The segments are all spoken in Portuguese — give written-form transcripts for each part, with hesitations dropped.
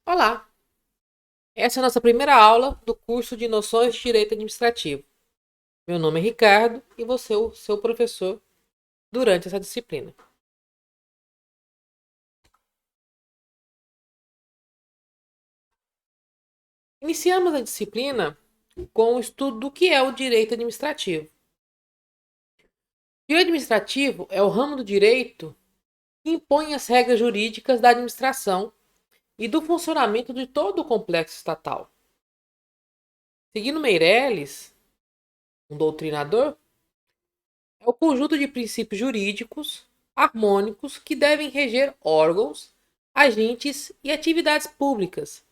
Olá! Essa é a nossa primeira aula do curso de Noções de Direito Administrativo. Meu nome é Ricardo e vou ser o seu professor durante essa disciplina. Iniciamos a disciplina com o estudo do que é o direito administrativo. O direito administrativo é o ramo do direito que impõe as regras jurídicas da administração e do funcionamento de todo o complexo estatal. Seguindo Meirelles, um doutrinador, é o conjunto de princípios jurídicos harmônicos que devem reger órgãos, agentes e atividades públicas,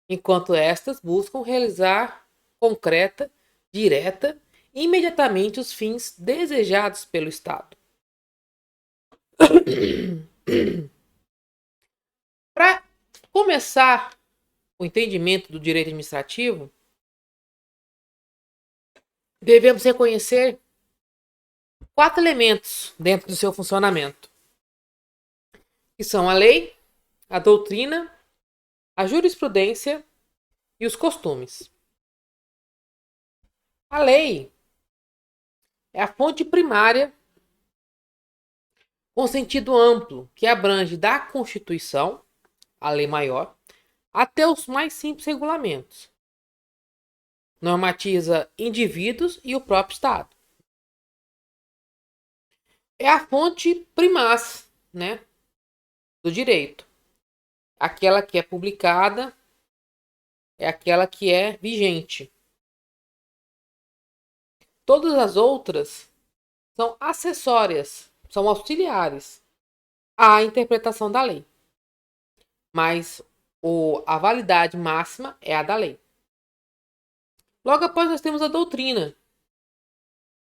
enquanto estas buscam realizar concreta, direta e imediatamente os fins desejados pelo Estado. Para começar o entendimento do direito administrativo, devemos reconhecer 4 elementos dentro do seu funcionamento, que são a lei, a doutrina, a jurisprudência e os costumes. A lei é a fonte primária com sentido amplo que abrange da Constituição, a lei maior, até os mais simples regulamentos. Normatiza indivíduos e o próprio Estado. É a fonte primaz, do direito. Aquela que é publicada é aquela que é vigente. Todas as outras são acessórias, são auxiliares à interpretação da lei. Mas a validade máxima é a da lei. Logo após nós temos a doutrina,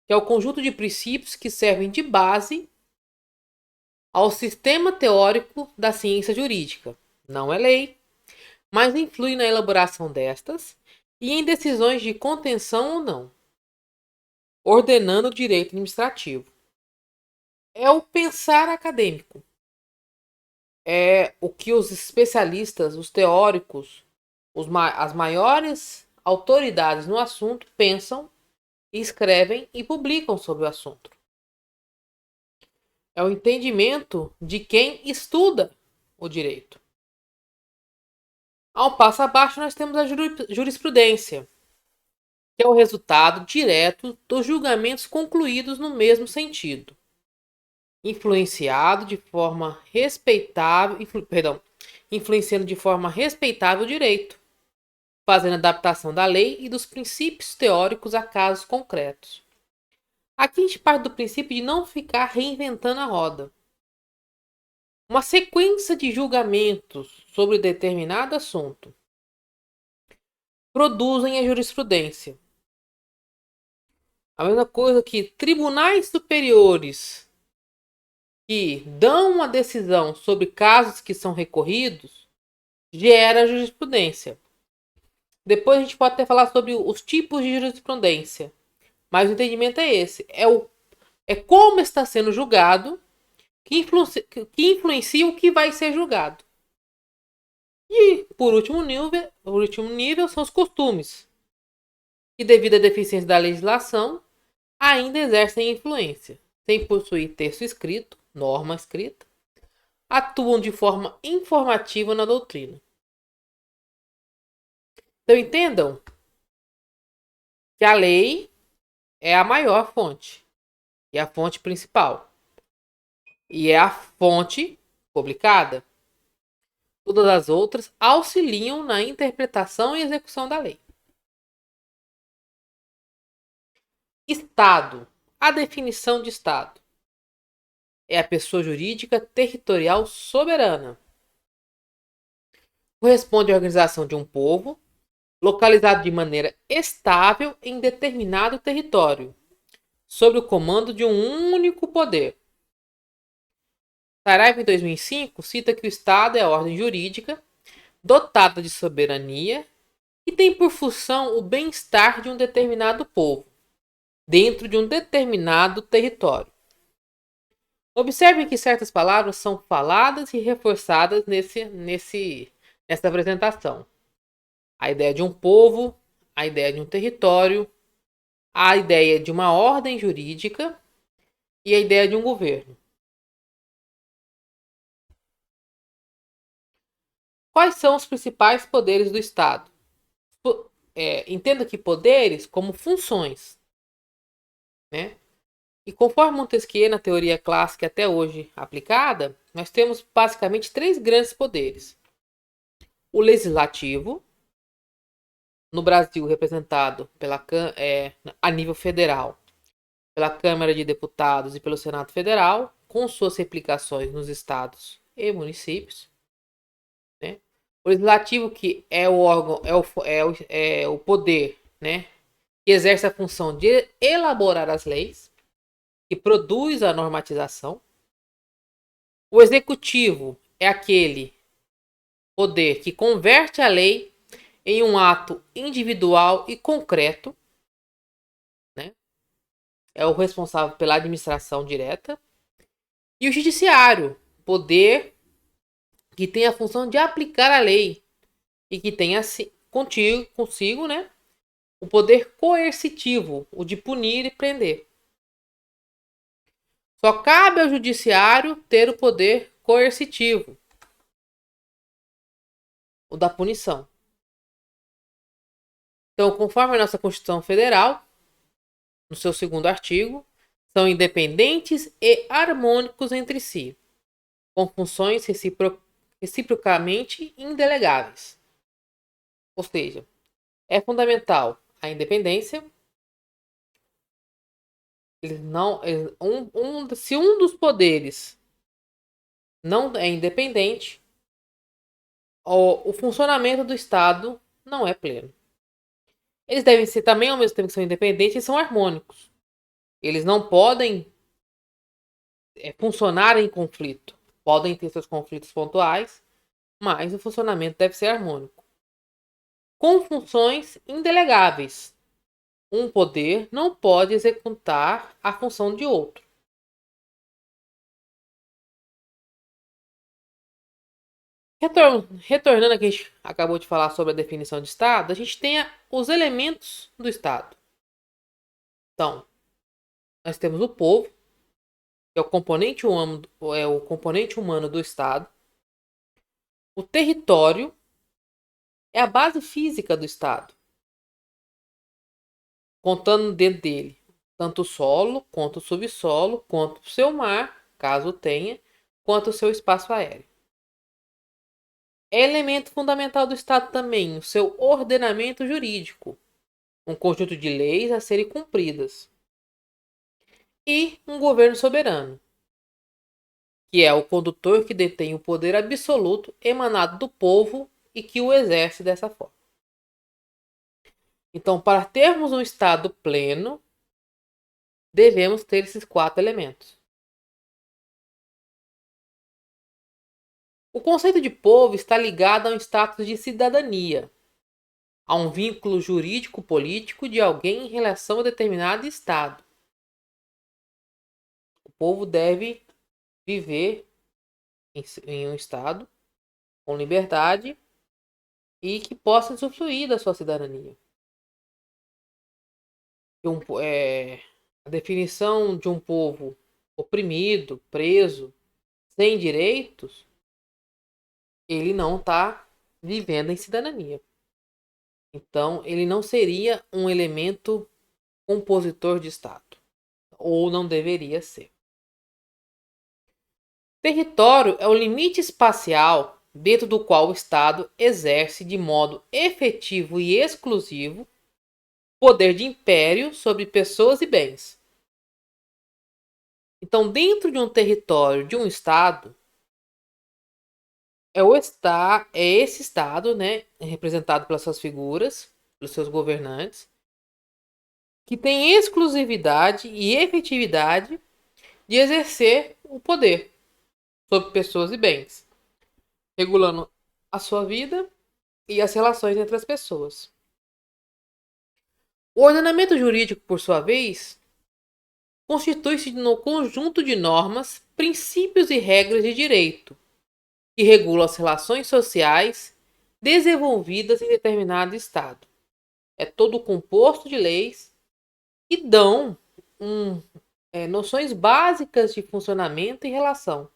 que é o conjunto de princípios que servem de base ao sistema teórico da ciência jurídica. Não é lei, mas influi na elaboração destas e em decisões de contenção ou não, ordenando o direito administrativo. É o pensar acadêmico. É o que os especialistas, os teóricos, as maiores autoridades no assunto pensam, escrevem e publicam sobre o assunto. É o entendimento de quem estuda o direito. Ao passo abaixo, nós temos a jurisprudência, que é o resultado direto dos julgamentos concluídos no mesmo sentido, influenciando de forma respeitável o direito, fazendo adaptação da lei e dos princípios teóricos a casos concretos. Aqui a gente parte do princípio de não ficar reinventando a roda. Uma sequência de julgamentos sobre determinado assunto produzem a jurisprudência. A mesma coisa que tribunais superiores que dão uma decisão sobre casos que são recorridos gera jurisprudência. Depois a gente pode até falar sobre os tipos de jurisprudência. Mas o entendimento é esse. É como está sendo julgado que influencia o que vai ser julgado. E, por último nível são os costumes, que devido à deficiência da legislação, ainda exercem influência, sem possuir texto escrito, norma escrita, atuam de forma informativa na doutrina. Então entendam que a lei é a maior fonte, e a fonte principal, e é a fonte publicada. Todas as outras auxiliam na interpretação e execução da lei. Estado. A definição de Estado é a pessoa jurídica territorial soberana. Corresponde à organização de um povo, localizado de maneira estável em determinado território, sob o comando de um único poder. Saraiva, em 2005, cita que o Estado é a ordem jurídica, dotada de soberania, e tem por função o bem-estar de um determinado povo, dentro de um determinado território. Observem que certas palavras são faladas e reforçadas nessa apresentação. A ideia de um povo, a ideia de um território, a ideia de uma ordem jurídica e a ideia de um governo. Quais são os principais poderes do Estado? Entenda que poderes como funções, né? E conforme Montesquieu, na teoria clássica até hoje aplicada, nós temos basicamente três grandes poderes. O legislativo, no Brasil representado a nível federal pela Câmara de Deputados e pelo Senado Federal, com suas replicações nos estados e municípios. Né? O legislativo, que é o órgão, é o poder, né, que exerce a função de elaborar as leis, que produz a normatização. O executivo é aquele poder que converte a lei em um ato individual e concreto, né? É o responsável pela administração direta. E o judiciário, poder que tem a função de aplicar a lei e que tem consigo, né, o poder coercitivo, o de punir e prender. Só cabe ao judiciário ter o poder coercitivo, o da punição. Então, conforme a nossa Constituição Federal, no seu segundo artigo, são independentes e harmônicos entre si, com funções reciprocamente indelegáveis. Ou seja, é fundamental a independência. Se um dos poderes não é independente, o funcionamento do Estado não é pleno. Eles devem ser também, ao mesmo tempo que são independentes, e são harmônicos. Eles não podem funcionar em conflito. Podem ter seus conflitos pontuais, mas o funcionamento deve ser harmônico. Com funções indelegáveis. Um poder não pode executar a função de outro. Retornando aqui, a gente acabou de falar sobre a definição de Estado, a gente tem os elementos do Estado. Então, nós temos o povo, que é o componente humano do Estado. O território é a base física do Estado, contando dentro dele tanto o solo, quanto o subsolo, quanto o seu mar, caso tenha, quanto o seu espaço aéreo. É elemento fundamental do Estado também o seu ordenamento jurídico, um conjunto de leis a serem cumpridas, e um governo soberano, que é o condutor que detém o poder absoluto emanado do povo e que o exerce dessa forma. Então, para termos um Estado pleno, devemos ter esses quatro elementos. O conceito de povo está ligado a um status de cidadania, a um vínculo jurídico-político de alguém em relação a determinado Estado. O povo deve viver em um Estado com liberdade e que possa usufruir da sua cidadania. A definição de um povo oprimido, preso, sem direitos, ele não está vivendo em cidadania. Então, ele não seria um elemento compositor de Estado, ou não deveria ser. Território é o limite espacial dentro do qual o Estado exerce de modo efetivo e exclusivo poder de império sobre pessoas e bens. Então, dentro de um território de um Estado, é esse Estado, né, representado pelas suas figuras, pelos seus governantes, que tem exclusividade e efetividade de exercer o poder sobre pessoas e bens, regulando a sua vida e as relações entre as pessoas. O ordenamento jurídico, por sua vez, constitui-se no conjunto de normas, princípios e regras de direito que regulam as relações sociais desenvolvidas em determinado estado. É todo composto de leis que dão noções básicas de funcionamento e relação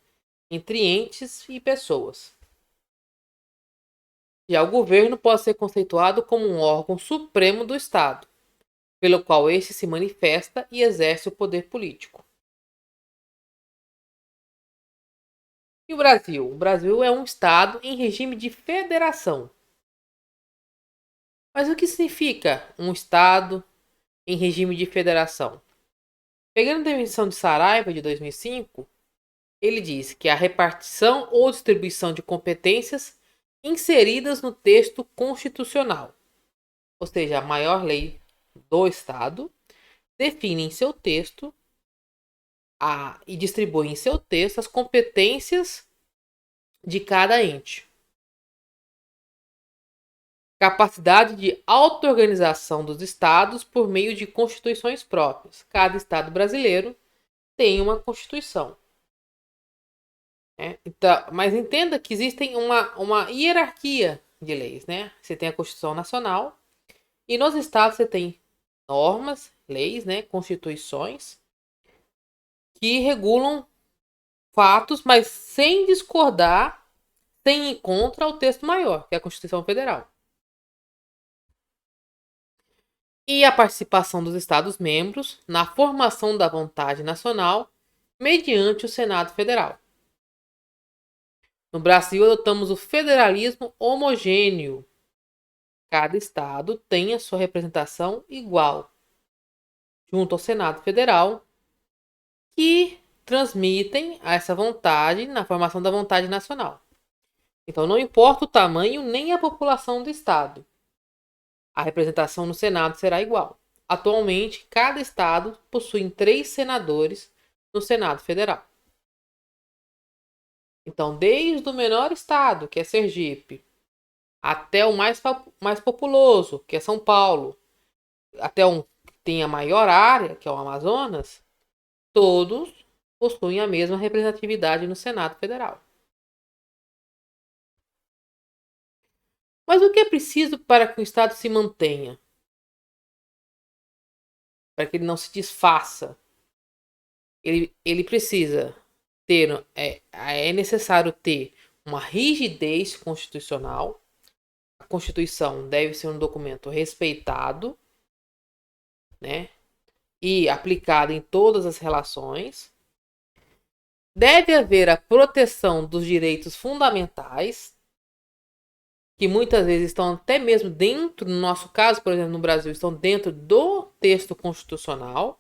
entre entes e pessoas. Já o governo pode ser conceituado como um órgão supremo do Estado, pelo qual este se manifesta e exerce o poder político. E o Brasil? O Brasil é um Estado em regime de federação. Mas o que significa um Estado em regime de federação? Pegando a definição de Saraiva, de 2005, ele diz que a repartição ou distribuição de competências inseridas no texto constitucional, ou seja, a maior lei do Estado, define em seu texto e distribui em seu texto as competências de cada ente. Capacidade de auto-organização dos estados por meio de constituições próprias. Cada estado brasileiro tem uma constituição. Então, mas entenda que existem uma hierarquia de leis, né? Você tem a Constituição Nacional e nos estados você tem normas, leis, né? Constituições que regulam fatos, mas sem discordar, sem ir contra o texto maior, que é a Constituição Federal. E a participação dos Estados-membros na formação da vontade nacional mediante o Senado Federal. No Brasil, adotamos o federalismo homogêneo. Cada estado tem a sua representação igual, junto ao Senado Federal, que transmitem essa vontade na formação da vontade nacional. Então, não importa o tamanho nem a população do estado, a representação no Senado será igual. Atualmente, cada estado possui 3 senadores no Senado Federal. Então, desde o menor estado, que é Sergipe, até o mais populoso, que é São Paulo, até um que tem a maior área, que é o Amazonas, todos possuem a mesma representatividade no Senado Federal. Mas o que é preciso para que o Estado se mantenha? Para que ele não se desfaça? Ele precisa ter, é necessário ter uma rigidez constitucional. A Constituição deve ser um documento respeitado, né, e aplicado em todas as relações. Deve haver a proteção dos direitos fundamentais, que muitas vezes estão até mesmo dentro, no nosso caso, por exemplo, no Brasil, estão dentro do texto constitucional.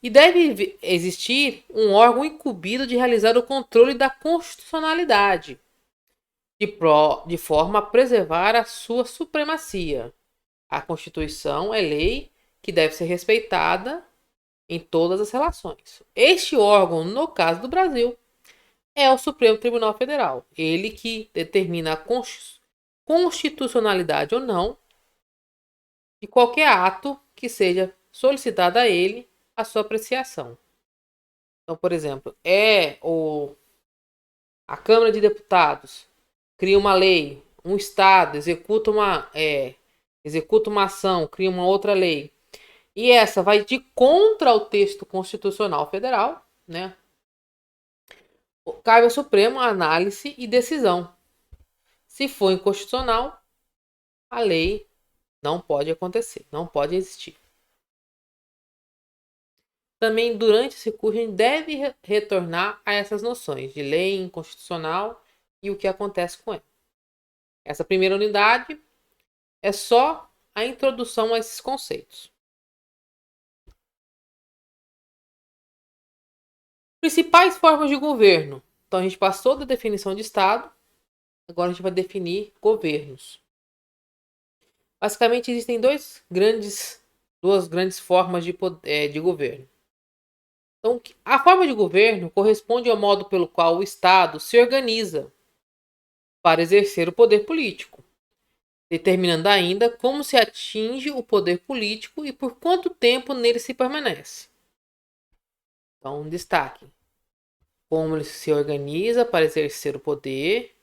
E deve existir um órgão incumbido de realizar o controle da constitucionalidade, de forma a preservar a sua supremacia. A Constituição é lei que deve ser respeitada em todas as relações. Este órgão, no caso do Brasil, é o Supremo Tribunal Federal. Ele que determina a constitucionalidade ou não de qualquer ato que seja solicitado a ele a sua apreciação. Então, por exemplo, a Câmara de Deputados cria uma lei, um Estado executa uma ação, cria uma outra lei, e essa vai de contra o texto constitucional federal, né? Cabe ao Supremo a análise e decisão. Se for inconstitucional, a lei não pode acontecer, não pode existir. Também, durante esse curso, a gente deve retornar a essas noções de lei inconstitucional e o que acontece com ela. Essa primeira unidade é só a introdução a esses conceitos. Principais formas de governo. Então, a gente passou da definição de Estado, agora a gente vai definir governos. Basicamente, existem duas grandes formas de governo. Então, a forma de governo corresponde ao modo pelo qual o Estado se organiza para exercer o poder político, determinando ainda como se atinge o poder político e por quanto tempo nele se permanece. Então, destaque: como ele se organiza para exercer o poder,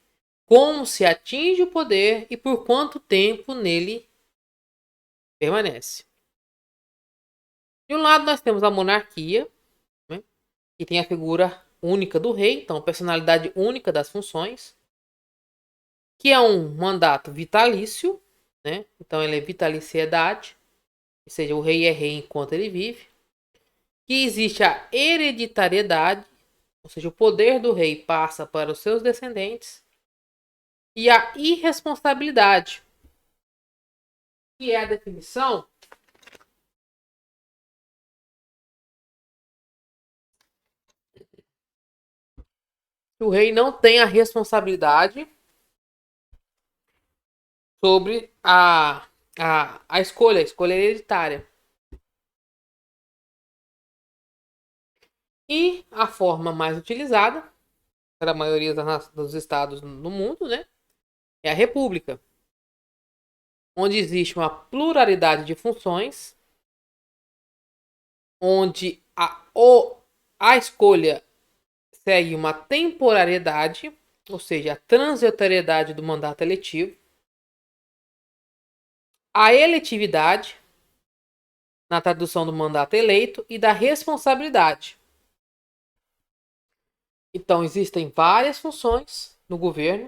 como se atinge o poder e por quanto tempo nele permanece. De um lado, nós temos a monarquia, né, que tem a figura única do rei, então, personalidade única das funções, que é um mandato vitalício, né? Então, ele é vitaliciedade, ou seja, o rei é rei enquanto ele vive. Que existe a hereditariedade, ou seja, o poder do rei passa para os seus descendentes. E a irresponsabilidade, que é a definição que o rei não tem a responsabilidade sobre a escolha hereditária. E a forma mais utilizada, para a maioria dos estados no mundo, né, é a república, onde existe uma pluralidade de funções, onde a escolha segue uma temporariedade, ou seja, a transitoriedade do mandato eletivo, a eletividade, na tradução do mandato eleito, e da responsabilidade. Então, existem várias funções no governo.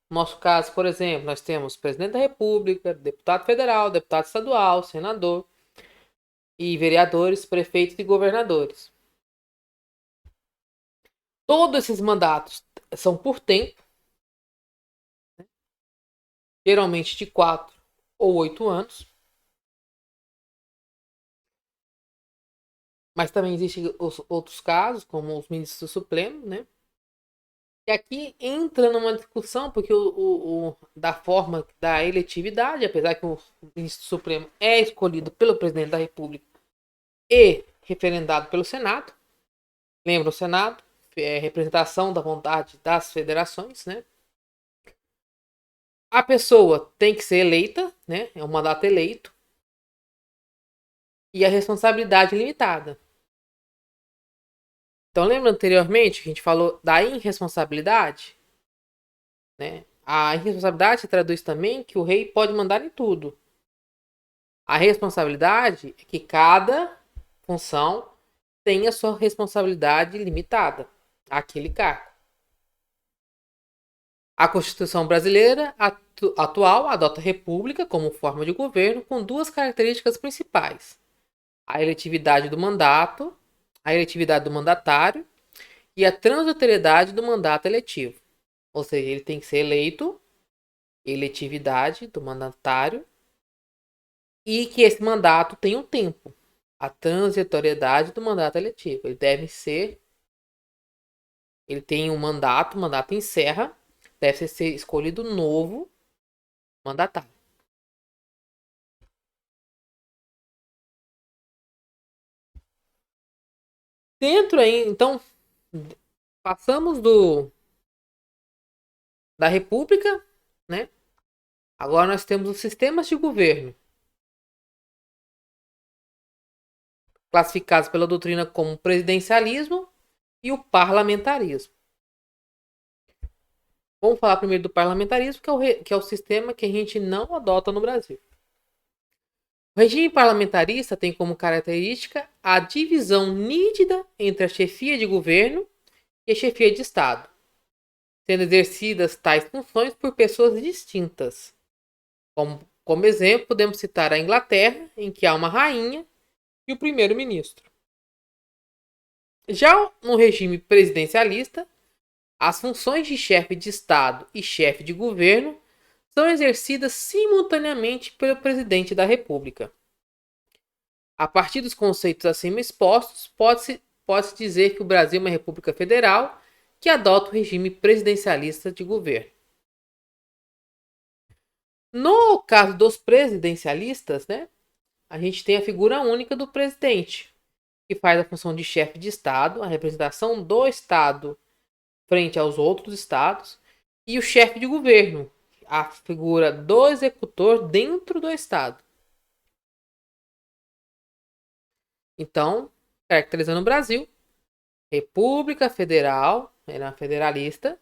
No nosso caso, por exemplo, nós temos presidente da República, deputado federal, deputado estadual, senador e vereadores, prefeitos e governadores. Todos esses mandatos são por tempo, geralmente de 4 ou 8 anos. Mas também existem os outros casos, como os ministros do Supremo, né? E aqui entra numa discussão, porque da forma da eletividade, apesar que o ministro Supremo é escolhido pelo presidente da República e referendado pelo Senado. Lembra o Senado? É representação da vontade das federações, né? A pessoa tem que ser eleita, né? É um mandato eleito. E a responsabilidade limitada. Então, lembra anteriormente que a gente falou da irresponsabilidade? Né? A irresponsabilidade se traduz também que o rei pode mandar em tudo. A responsabilidade é que cada função tem a sua responsabilidade limitada àquele cargo. A Constituição brasileira atual adota a república como forma de governo com duas características principais: a eletividade do mandato, a eletividade do mandatário e a transitoriedade do mandato eletivo. Ou seja, ele tem que ser eleito, eletividade do mandatário, e que esse mandato tem um tempo. A transitoriedade do mandato eletivo. Ele tem um mandato, o mandato encerra, deve ser escolhido novo mandatário. Dentro aí, então, passamos da República, né? Agora nós temos os sistemas de governo, classificados pela doutrina como presidencialismo e o parlamentarismo. Vamos falar primeiro do parlamentarismo, que é o sistema que a gente não adota no Brasil. O regime parlamentarista tem como característica a divisão nítida entre a chefia de governo e a chefia de Estado, sendo exercidas tais funções por pessoas distintas. Como exemplo, podemos citar a Inglaterra, em que há uma rainha e o primeiro-ministro. Já no regime presidencialista, as funções de chefe de Estado e chefe de governo são exercidas simultaneamente pelo presidente da República. A partir dos conceitos acima expostos, pode-se dizer que o Brasil é uma república federal que adota o regime presidencialista de governo. No caso dos presidencialistas, né, a gente tem a figura única do presidente, que faz a função de chefe de Estado, a representação do Estado frente aos outros estados, e o chefe de governo, a figura do executor dentro do Estado. Então, caracterizando o Brasil, República Federal, era federalista,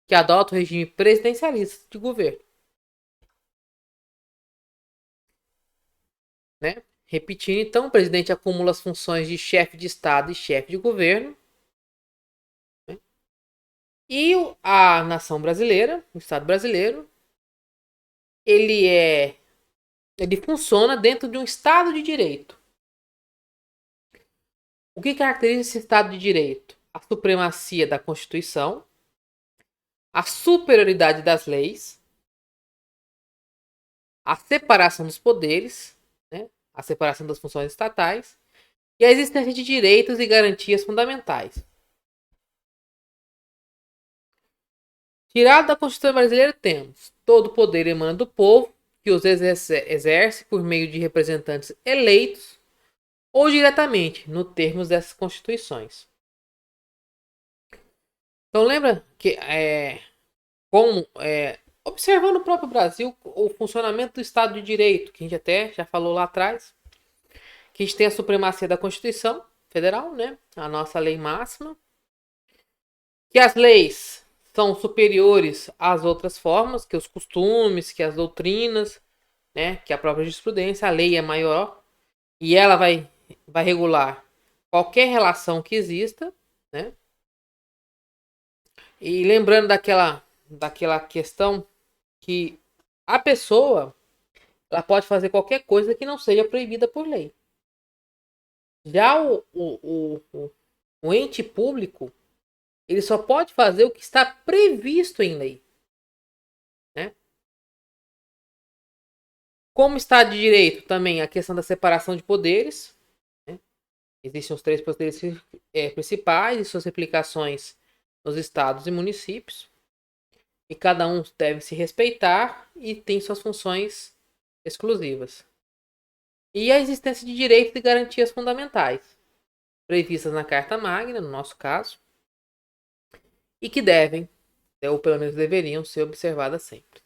que adota o regime presidencialista de governo. Né? Repetindo, então, o presidente acumula as funções de chefe de Estado e chefe de governo. Né? E a nação brasileira, o Estado brasileiro, ele funciona dentro de um Estado de Direito. O que caracteriza esse Estado de Direito? A supremacia da Constituição, a superioridade das leis, a separação dos poderes, né? A separação das funções estatais e a existência de direitos e garantias fundamentais. Tirado da Constituição brasileira, temos todo o poder emana do povo, que os exerce por meio de representantes eleitos ou diretamente, no termos dessas constituições. Então lembra que observando o próprio Brasil, o funcionamento do Estado de Direito, que a gente até já falou lá atrás, que a gente tem a supremacia da Constituição Federal, né? A nossa lei máxima, que as leis são superiores às outras formas, que os costumes, que as doutrinas, né? Que a própria jurisprudência, a lei é maior e ela vai regular qualquer relação que exista, né? E lembrando daquela questão que a pessoa ela pode fazer qualquer coisa que não seja proibida por lei. Já o ente público, ele só pode fazer o que está previsto em lei. Né? Como Estado de Direito, também a questão da separação de poderes. Né? Existem os 3 poderes principais e suas aplicações nos estados e municípios. E cada um deve se respeitar e tem suas funções exclusivas. E a existência de direitos e garantias fundamentais, previstas na Carta Magna, no nosso caso, e que devem, ou pelo menos deveriam, ser observadas sempre.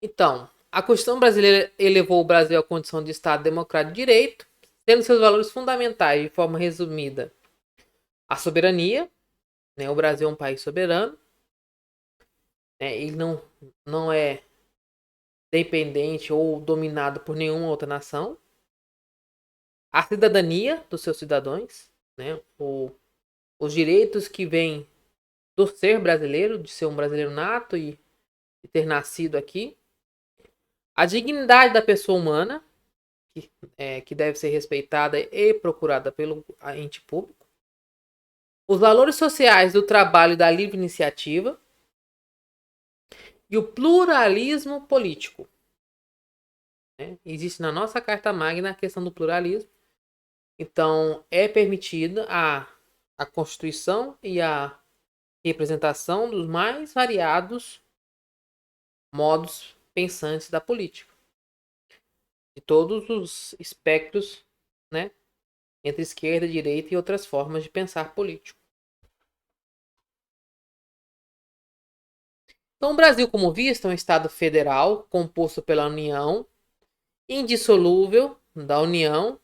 Então, a Constituição brasileira elevou o Brasil à condição de Estado democrático de direito, tendo seus valores fundamentais, de forma resumida, a soberania, né? O Brasil é um país soberano, né? Ele não é dependente ou dominado por nenhuma outra nação. A cidadania dos seus cidadãos, né? Os direitos que vêm do ser brasileiro, de ser um brasileiro nato e ter nascido aqui. A dignidade da pessoa humana, que deve ser respeitada e procurada pelo ente público. Os valores sociais do trabalho e da livre iniciativa. E o pluralismo político. Né? Existe na nossa Carta Magna a questão do pluralismo. Então, é permitida a constituição e a representação dos mais variados modos pensantes da política. De todos os espectros, né? Entre esquerda, direita e outras formas de pensar político. Então, o Brasil, como visto, é um Estado federal composto pela União, indissolúvel da União,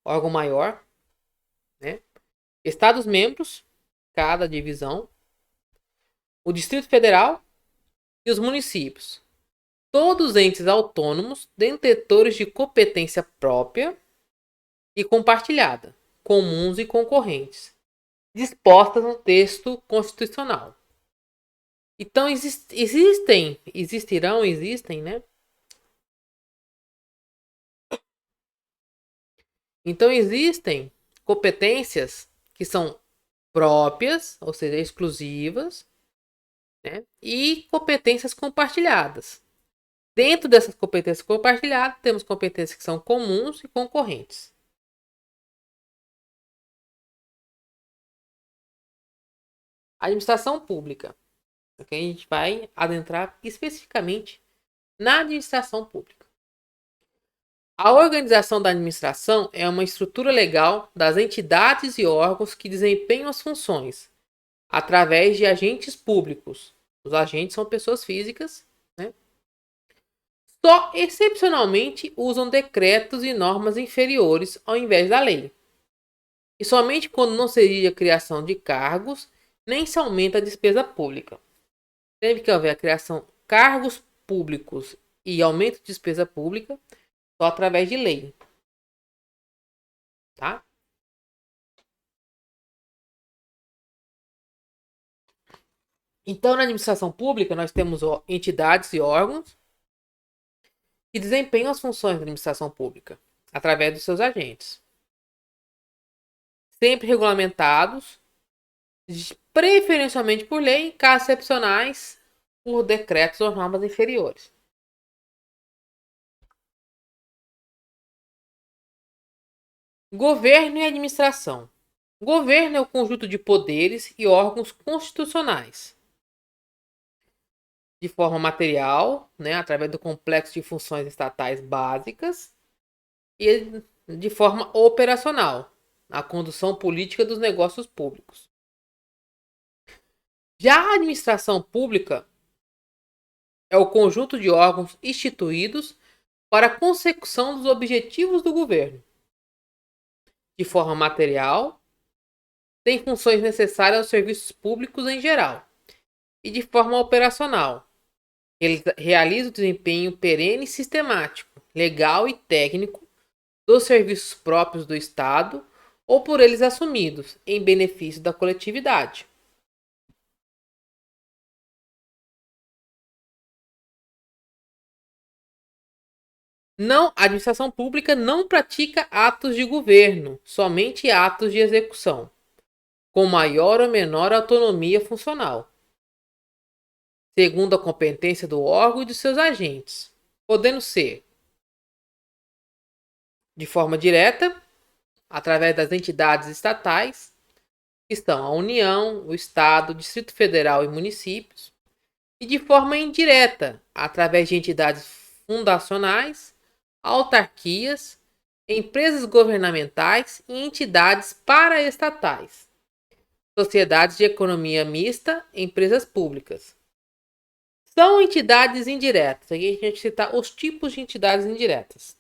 órgão maior, né? Estados-membros, cada divisão, o Distrito Federal e os municípios. Todos entes autônomos, detentores de competência própria e compartilhada, comuns e concorrentes, dispostas no texto constitucional. Então existem, né? Então existem competências que são próprias, ou seja, exclusivas, né? E competências compartilhadas. Dentro dessas competências compartilhadas, temos competências que são comuns e concorrentes. Administração pública. Aqui a gente vai adentrar especificamente na administração pública. A organização da administração é uma estrutura legal das entidades e órgãos que desempenham as funções através de agentes públicos. Os agentes são pessoas físicas, né? Só excepcionalmente usam decretos e normas inferiores ao invés da lei. e somente quando não seria a criação de cargos, nem se aumenta a despesa pública. Sempre que houver a criação de cargos públicos e aumento de despesa pública, só através de lei. Tá? Então, na administração pública, nós temos entidades e órgãos que desempenham as funções da administração pública através dos seus agentes, sempre regulamentados, preferencialmente por lei, em casos excepcionais, por decretos ou normas inferiores. Governo e administração. Governo é o conjunto de poderes e órgãos constitucionais, de forma material, né, através do complexo de funções estatais básicas, e de forma operacional, a condução política dos negócios públicos. Já a administração pública é o conjunto de órgãos instituídos para a consecução dos objetivos do governo. De forma material, tem funções necessárias aos serviços públicos em geral. E de forma operacional, ele realiza o desempenho perene e sistemático, legal e técnico dos serviços próprios do Estado ou por eles assumidos, em benefício da coletividade. A administração pública não pratica atos de governo, somente atos de execução, com maior ou menor autonomia funcional, segundo a competência do órgão e de seus agentes, podendo ser de forma direta, através das entidades estatais, que estão a União, o Estado, o Distrito Federal e municípios, e de forma indireta, através de entidades fundacionais, autarquias, empresas governamentais e entidades paraestatais, sociedades de economia mista, empresas públicas. São entidades indiretas. Aqui a gente cita os tipos de entidades indiretas.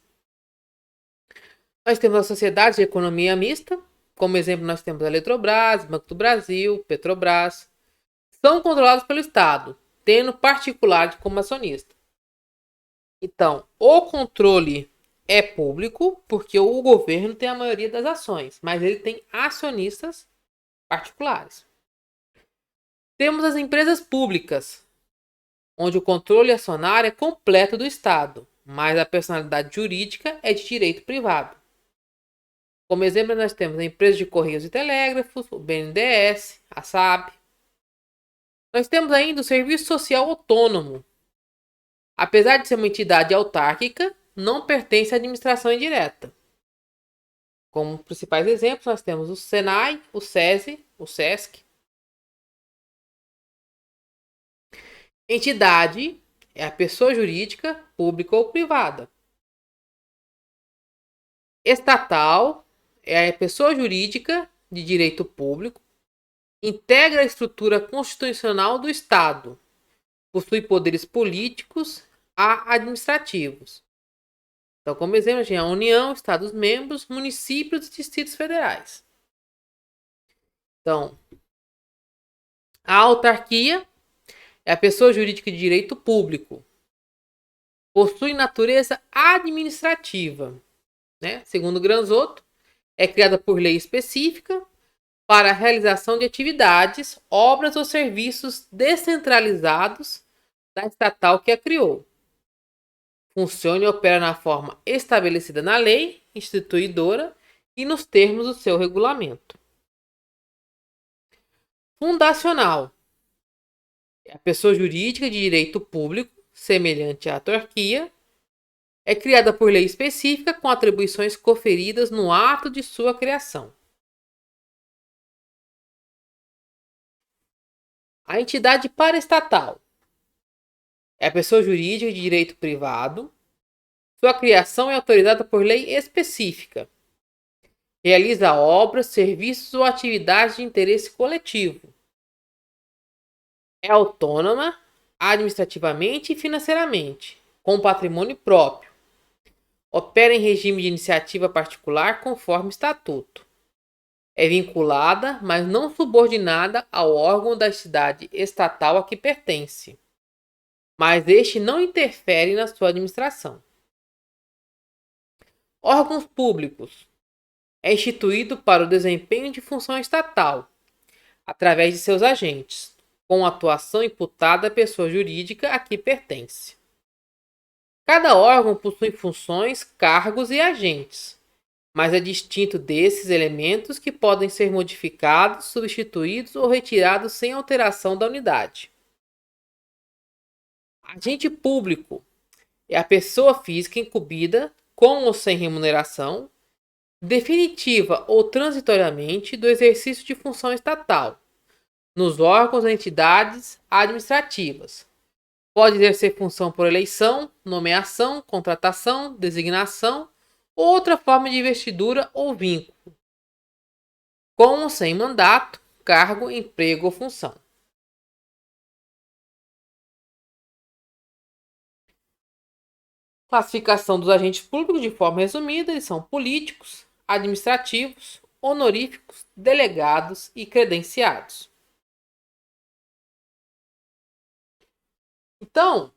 Nós temos a sociedade de economia mista, como exemplo nós temos a Eletrobras, Banco do Brasil, Petrobras. São controlados pelo Estado, tendo particular como acionista. Então, o controle é público, porque o governo tem a maioria das ações, mas ele tem acionistas particulares. Temos as empresas públicas, onde o controle acionário é completo do Estado, mas a personalidade jurídica é de direito privado. Como exemplo, nós temos a empresa de Correios e Telégrafos, o BNDES, a SAB. Nós temos ainda o Serviço Social Autônomo. Apesar de ser uma entidade autárquica, não pertence à administração indireta. Como principais exemplos, nós temos o SENAI, o SESI, o SESC. Entidade é a pessoa jurídica, pública ou privada. Estatal é a pessoa jurídica de direito público, integra a estrutura constitucional do Estado, possui poderes políticos a administrativos. Então, como exemplo, a gente tem a União, Estados-membros, municípios e distritos federais. Então, a autarquia é a pessoa jurídica de direito público. Possui natureza administrativa, né? Segundo Granzotto, é criada por lei específica para a realização de atividades, obras ou serviços descentralizados da estatal que a criou. Funciona e opera na forma estabelecida na lei instituidora e nos termos do seu regulamento. Fundacional é a pessoa jurídica de direito público, semelhante à autarquia, é criada por lei específica com atribuições conferidas no ato de sua criação. A entidade paraestatal é a pessoa jurídica de direito privado. Sua criação é autorizada por lei específica. Realiza obras, serviços ou atividades de interesse coletivo. É autônoma administrativamente e financeiramente, com patrimônio próprio. Opera em regime de iniciativa particular conforme estatuto. É vinculada, mas não subordinada ao órgão da entidade estatal a que pertence, mas este não interfere na sua administração. Órgãos públicos. É instituído para o desempenho de função estatal, através de seus agentes, com atuação imputada à pessoa jurídica a que pertence. Cada órgão possui funções, cargos e agentes, mas é distinto desses elementos que podem ser modificados, substituídos ou retirados sem alteração da unidade. Agente público é a pessoa física incumbida, com ou sem remuneração, definitiva ou transitoriamente, do exercício de função estatal, nos órgãos ou entidades administrativas. Pode exercer função por eleição, nomeação, contratação, designação ou outra forma de investidura ou vínculo, com ou sem mandato, cargo, emprego ou função. Classificação dos agentes públicos de forma resumida, eles são políticos, administrativos, honoríficos, delegados e credenciados. Então,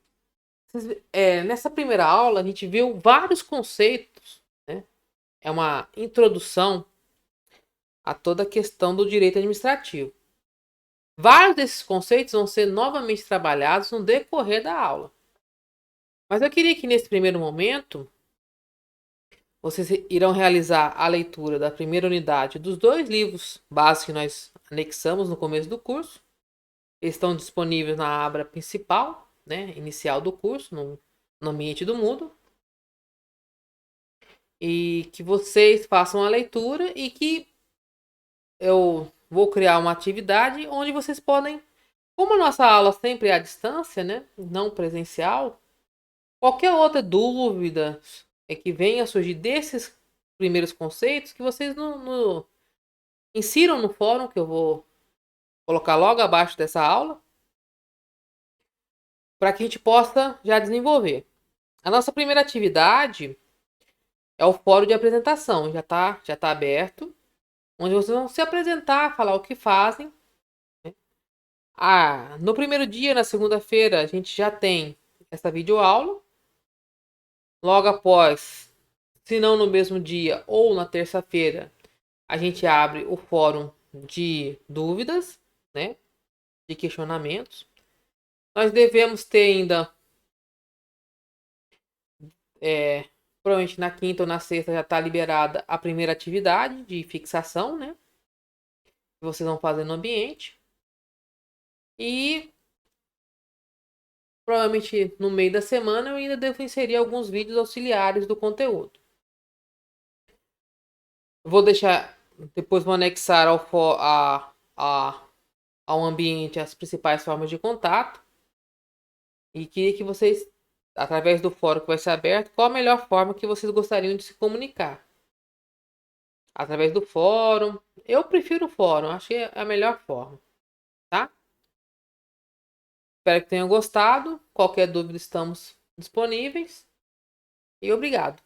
nessa primeira aula a gente viu vários conceitos, né? É uma introdução a toda a questão do direito administrativo. Vários desses conceitos vão ser novamente trabalhados no decorrer da aula. Mas eu queria que nesse primeiro momento vocês irão realizar a leitura da primeira unidade dos 2 livros básicos que nós anexamos no começo do curso. Eles estão disponíveis na aba principal, né, inicial do curso, no ambiente do Moodle. E que vocês façam a leitura e que eu vou criar uma atividade onde vocês podem, como a nossa aula sempre é à distância, né, não presencial, qualquer outra dúvida que venha a surgir desses primeiros conceitos, que vocês insiram no fórum, que eu vou colocar logo abaixo dessa aula, para que a gente possa já desenvolver. A nossa primeira atividade é o fórum de apresentação, já tá aberto, onde vocês vão se apresentar, falar o que fazem. No primeiro dia, na segunda-feira, a gente já tem essa videoaula. Logo após, se não no mesmo dia ou na terça-feira, a gente abre o fórum de dúvidas, né? De questionamentos. Nós devemos ter ainda, provavelmente na quinta ou na sexta já está liberada a primeira atividade de fixação, né? Que vocês vão fazer no ambiente. E provavelmente no meio da semana eu ainda devo inserir alguns vídeos auxiliares do conteúdo. Vou deixar, depois vou anexar ao ambiente as principais formas de contato. E queria que vocês, através do fórum que vai ser aberto, qual a melhor forma que vocês gostariam de se comunicar. Através do fórum. Eu prefiro o fórum, acho que é a melhor forma. Tá? Espero que tenham gostado. Qualquer dúvida, estamos disponíveis. E obrigado.